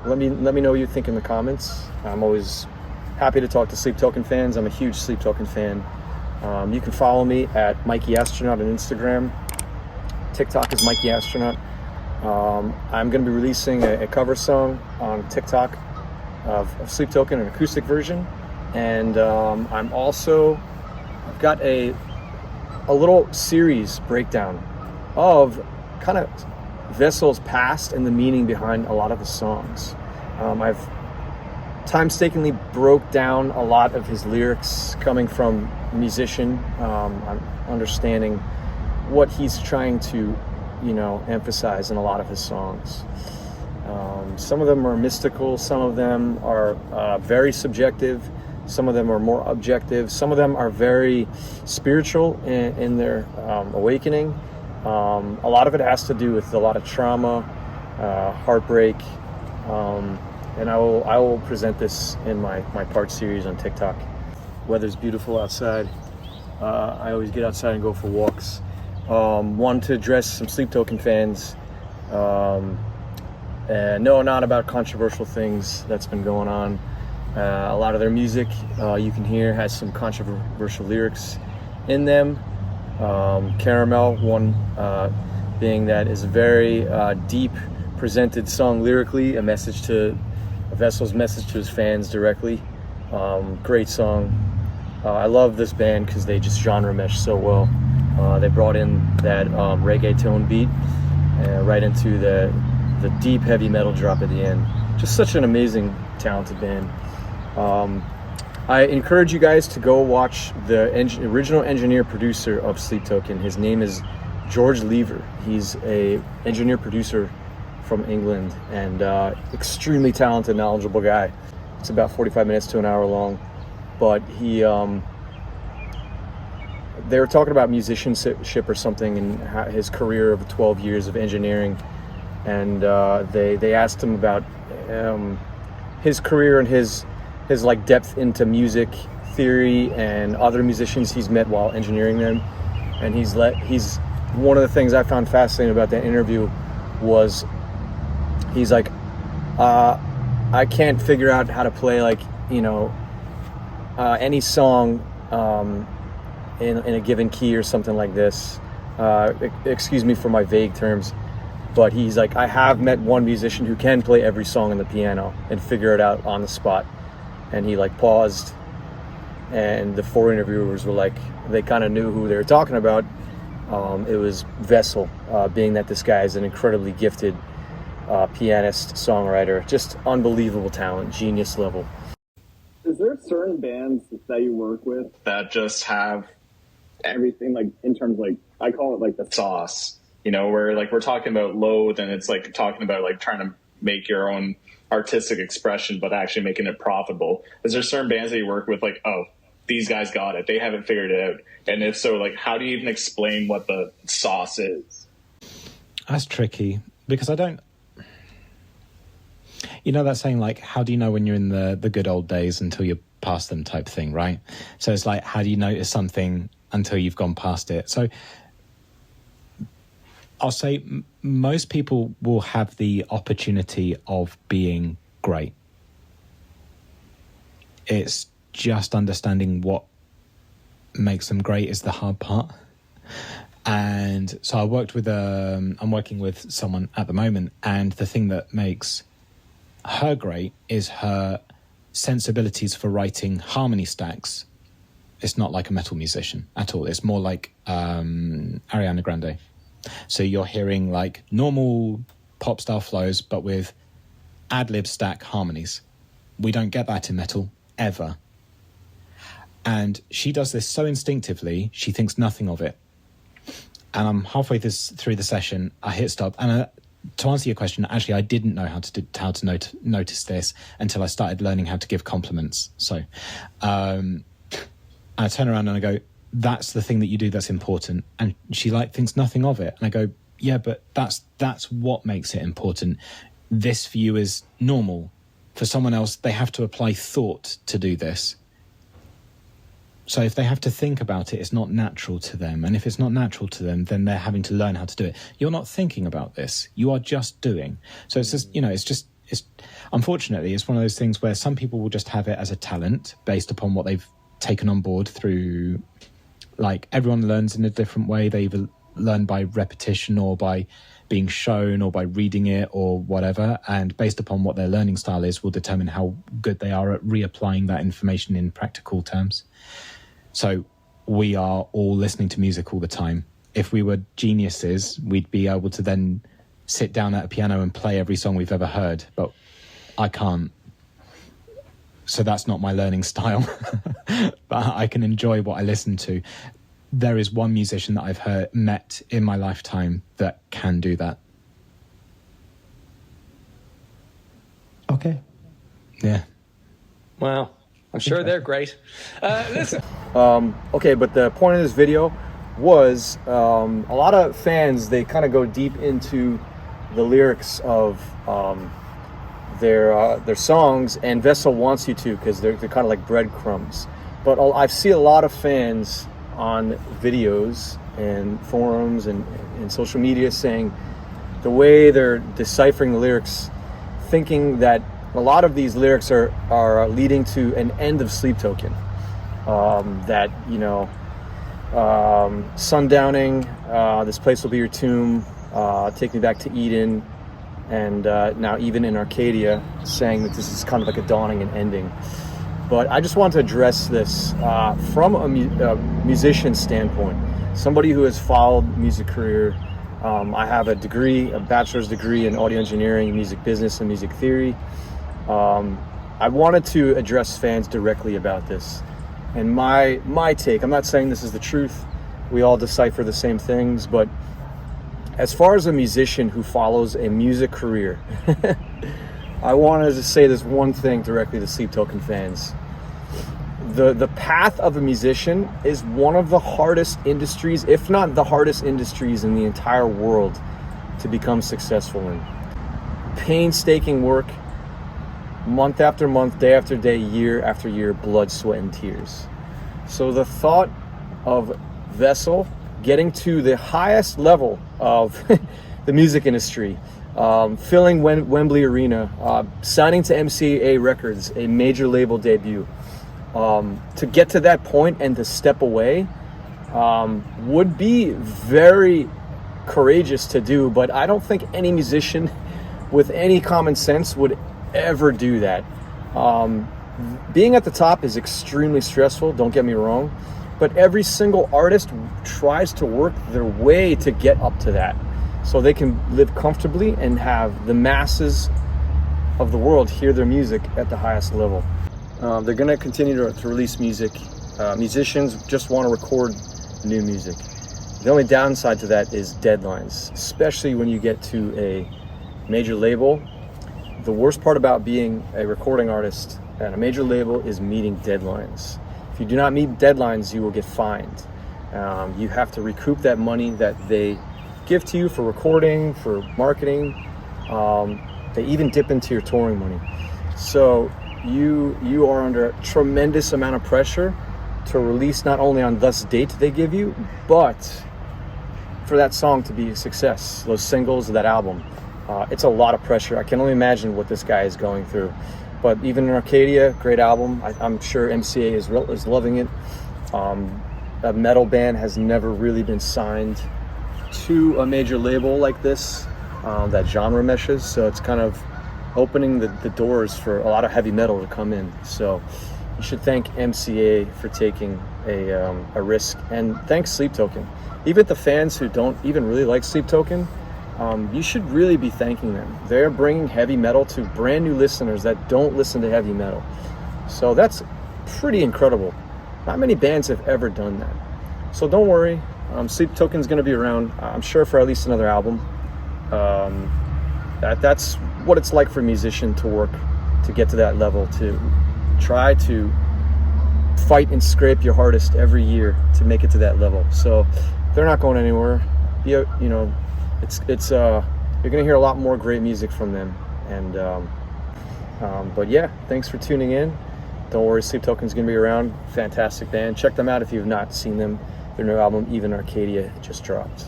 let me know what you think in the comments. I'm always happy to talk to Sleep Token fans. I'm a huge Sleep Token fan. You can follow me at Mikey Astronaut on Instagram. TikTok is Mikey Astronaut. I'm going to be releasing a cover song on TikTok of Sleep Token, an acoustic version, and I've got a little series breakdown of kind of Vessel's past and the meaning behind a lot of the songs. I've painstakingly broke down a lot of his lyrics coming from a musician. I'm understanding what he's trying to, emphasize in a lot of his songs. Some of them are mystical, some of them are very subjective, some of them are more objective, some of them are very spiritual in their awakening. A lot of it has to do with a lot of trauma, heartbreak, and I will present this in my part series on TikTok. Weather's beautiful outside. I always get outside and go for walks. Wanted to address some Sleep Token fans. No, not about controversial things that's been going on. A lot of their music you can hear has some controversial lyrics in them. Caramel, one being that is a very deep presented song lyrically, a Vessel's message to his fans directly. Great song. I love this band because they just genre mesh so well. They brought in that reggaeton beat right into the deep heavy metal drop at the end. Just such an amazing, talented band. I encourage you guys to go watch the original engineer-producer of Sleep Token. His name is George Lever. He's a engineer-producer from England and extremely talented, knowledgeable guy. It's about 45 minutes to an hour long, but they were talking about musicianship or something and his career of 12 years of engineering, and they asked him about his career and his like depth into music theory and other musicians he's met while engineering them. And he's one of the things I found fascinating about that interview was he's like, I can't figure out how to play any song in a given key or something like this. Excuse me for my vague terms, but he's like, I have met one musician who can play every song on the piano and figure it out on the spot. And he paused, and the four interviewers were like, they kind of knew who they were talking about. It was Vessel, being that this guy is an incredibly gifted pianist, songwriter, just unbelievable talent, genius level. Is there certain bands that you work with that just have everything, in terms of I call it the sauce, where we're talking about load and it's talking about trying to make your own artistic expression, but actually making it profitable? Is there certain bands that you work with oh, these guys got it, they haven't figured it out? And if so, how do you even explain what the sauce is? That's tricky because I don't, that saying how do you know when you're in the good old days until you're past them type thing, right? So it's how do you notice something until you've gone past it? So I'll say most people will have the opportunity of being great. It's just understanding what makes them great is the hard part. And so I'm working with someone at the moment, and the thing that makes her great is her sensibilities for writing harmony stacks. It's not like a metal musician at all. It's more like Ariana Grande. So you're hearing normal pop style flows, but with ad-lib stack harmonies. We don't get that in metal, ever. And she does this so instinctively, she thinks nothing of it. And I'm halfway through the session, I hit stop, and to answer your question, actually, I didn't know how to notice this until I started learning how to give compliments. So I turn around and I go, that's the thing that you do that's important. And she thinks nothing of it. And I go, yeah, but that's what makes it important. This for you is normal. For someone else, they have to apply thought to do this. So if they have to think about it, it's not natural to them. And if it's not natural to them, then they're having to learn how to do it. You're not thinking about this. You are just doing. So it's just, it's unfortunately, it's one of those things where some people will just have it as a talent based upon what they've taken on board through, like, everyone learns in a different way. They either learn by repetition or by being shown or by reading it or whatever, and based upon what their learning style is will determine how good they are at reapplying that information in practical terms. So we are all listening to music all the time. If we were geniuses, we'd be able to then sit down at a piano and play every song we've ever heard, but I can't. So that's not my learning style. But I can enjoy what I listen to. There is one musician that I've met in my lifetime that can do that. Okay. Yeah. Wow. I'm sure they're great. Listen. Okay, but the point of this video was a lot of fans, they kind of go deep into the lyrics of their songs, and Vessel wants you to, because they're kind of like breadcrumbs. But I see a lot of fans on videos and forums and social media saying the way they're deciphering the lyrics, thinking that a lot of these lyrics are leading to an end of Sleep Token. That, you know, sundowning, this place will be your tomb, take me back to Eden, and now even in Arcadia, saying that this is kind of like a dawning and ending. But I just want to address this from a musician standpoint, somebody who has followed music career. I have a degree, a bachelor's degree in audio engineering, music business, and music theory. I wanted to address fans directly about this. And my take, I'm not saying this is the truth, we all decipher the same things, but as far as a musician who follows a music career, I wanted to say this one thing directly to Sleep Token fans. The path of a musician is one of the hardest industries, if not the hardest industries in the entire world to become successful in. Painstaking work, month after month, day after day, year after year, blood, sweat, and tears. So the thought of Vessel getting to the highest level of the music industry, filling Wembley Arena, signing to MCA Records, a major label debut, to get to that point and to step away would be very courageous to do, but I don't think any musician with any common sense would ever do that. Being at the top is extremely stressful, don't get me wrong, but every single artist tries to work their way to get up to that so they can live comfortably and have the masses of the world hear their music at the highest level. They're going to continue to release music. Musicians just want to record new music. The only downside to that is deadlines, especially when you get to a major label. The worst part about being a recording artist at a major label is meeting deadlines. If you do not meet deadlines, you will get fined. You have to recoup that money that they give to you for recording, for marketing. They even dip into your touring money. So you are under a tremendous amount of pressure to release not only on this date they give you, but for that song to be a success, those singles, that album. It's a lot of pressure. I can only imagine what this guy is going through. But even in Arcadia, great album. I'm sure MCA is loving it. A metal band has never really been signed to a major label like this, that genre meshes. So it's kind of opening the doors for a lot of heavy metal to come in. So you should thank MCA for taking a risk, and thanks Sleep Token. Even the fans who don't even really like Sleep Token, you should really be thanking them. They're bringing heavy metal to brand new listeners that don't listen to heavy metal. So that's pretty incredible. Not many bands have ever done that. So don't worry, Sleep Token's going to be around, I'm sure, for at least another album. That's what it's like for a musician to work to get to that level, to try to fight and scrape your hardest every year to make it to that level. So they're not going anywhere. You know, it's you're gonna hear a lot more great music from them. And but yeah, thanks for tuning in. Don't worry, Sleep Token's gonna be around. Fantastic band. Check them out if you've not seen them. Their new album, Even Arcadia, just dropped.